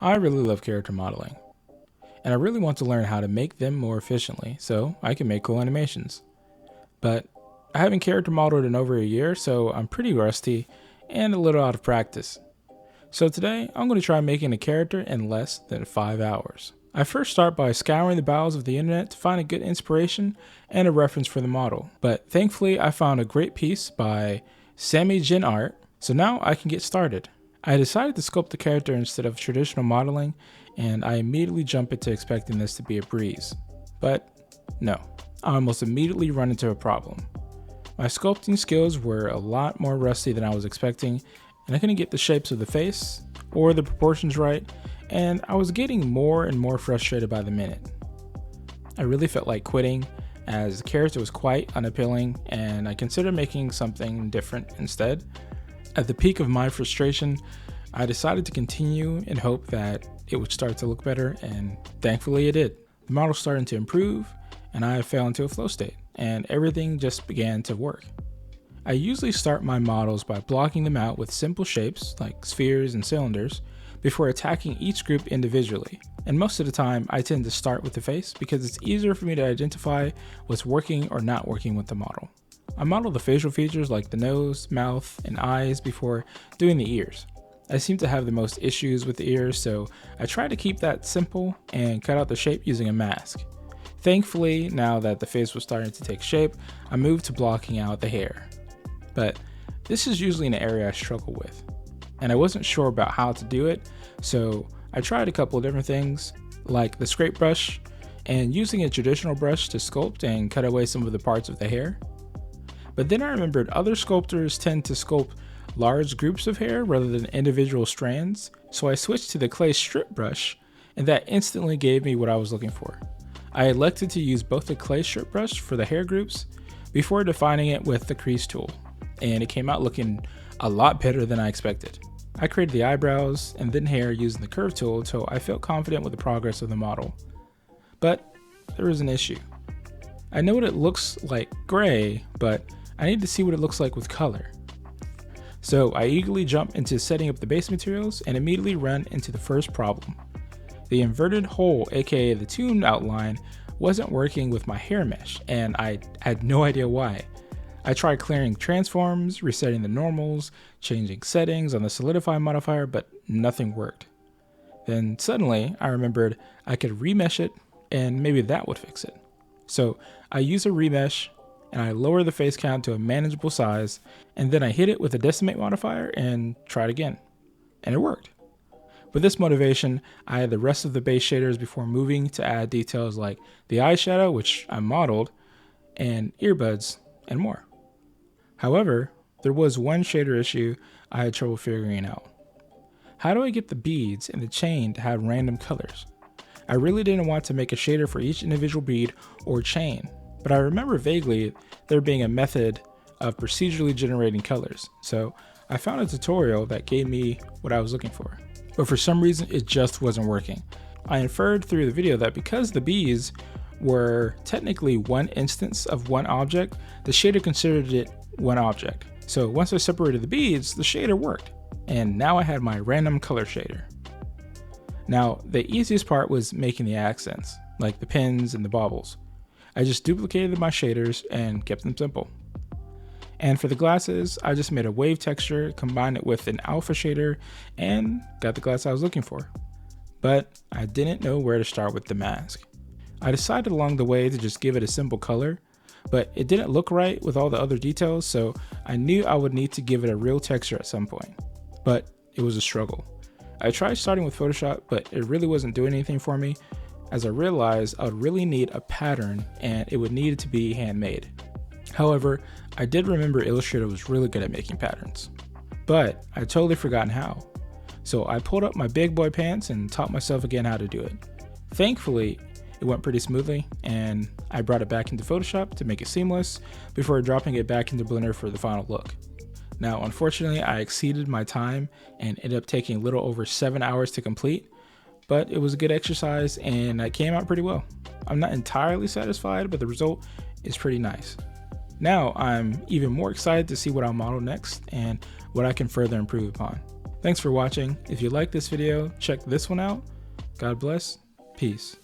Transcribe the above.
I really love character modeling, and I really want to learn how to make them more efficiently so I can make cool animations. But I haven't character modeled in over a year, so I'm pretty rusty and a little out of practice. So today, I'm going to try making a character in less than 5 hours. I first start by scouring the bowels of the internet to find a good inspiration and a reference for the model. But thankfully, I found a great piece by Sammy Jin Art, so now I can get started. I decided to sculpt the character instead of traditional modeling, and I immediately jump into expecting this to be a breeze. But no, I almost immediately run into a problem. My sculpting skills were a lot more rusty than I was expecting, and I couldn't get the shapes of the face or the proportions right, and I was getting more and more frustrated by the minute. I really felt like quitting, as the character was quite unappealing, and I considered making something different instead. At the peak of my frustration, I decided to continue in hope that it would start to look better, and thankfully it did. The model started to improve, and I fell into a flow state, and everything just began to work. I usually start my models by blocking them out with simple shapes like spheres and cylinders before attacking each group individually. And most of the time, I tend to start with the face because it's easier for me to identify what's working or not working with the model. I model the facial features like the nose, mouth, and eyes before doing the ears. I seem to have the most issues with the ears, so I try to keep that simple and cut out the shape using a mask. Thankfully, now that the face was starting to take shape, I moved to blocking out the hair. But this is usually an area I struggle with, and I wasn't sure about how to do it, so I tried a couple of different things, like the scrape brush and using a traditional brush to sculpt and cut away some of the parts of the hair. But then I remembered other sculptors tend to sculpt large groups of hair rather than individual strands, so I switched to the clay strip brush, and that instantly gave me what I was looking for. I elected to use both the clay strip brush for the hair groups before defining it with the crease tool, and it came out looking a lot better than I expected. I created the eyebrows and then hair using the curve tool until I felt confident with the progress of the model. But there was an issue. I know what it looks like gray, but I need to see what it looks like with color. So I eagerly jump into setting up the base materials and immediately run into the first problem. The inverted hole, aka the tune outline, wasn't working with my hair mesh, and I had no idea why. I tried clearing transforms, resetting the normals, changing settings on the solidify modifier, but nothing worked. Then suddenly I remembered I could remesh it and maybe that would fix it. So I use a remesh and I lower the face count to a manageable size, and then I hit it with a decimate modifier and tried again. And it worked. With this motivation, I had the rest of the base shaders before moving to add details like the eyeshadow, which I modeled, and earbuds, and more. However, there was one shader issue I had trouble figuring out. How do I get the beads and the chain to have random colors? I really didn't want to make a shader for each individual bead or chain, but I remember vaguely there being a method of procedurally generating colors, so I found a tutorial that gave me what I was looking for. But for some reason, it just wasn't working. I inferred through the video that because the beads were technically one instance of one object, the shader considered it one object. So once I separated the beads, the shader worked, and now I had my random color shader. Now, the easiest part was making the accents, like the pins and the baubles. I just duplicated my shaders and kept them simple. And for the glasses, I just made a wave texture, combined it with an alpha shader, and got the glass I was looking for. But I didn't know where to start with the mask. I decided along the way to just give it a simple color, but it didn't look right with all the other details, so I knew I would need to give it a real texture at some point. But it was a struggle. I tried starting with Photoshop, but it really wasn't doing anything for me, as I realized I would really need a pattern and it would need to be handmade. However, I did remember Illustrator was really good at making patterns, but I totally forgotten how. So I pulled up my big boy pants and taught myself again how to do it. Thankfully, it went pretty smoothly, and I brought it back into Photoshop to make it seamless before dropping it back into Blender for the final look. Now, unfortunately, I exceeded my time and ended up taking a little over 7 hours to complete, but it was a good exercise and it came out pretty well. I'm not entirely satisfied, but the result is pretty nice. Now I'm even more excited to see what I'll model next and what I can further improve upon. Thanks for watching. If you like this video, check this one out. God bless. Peace.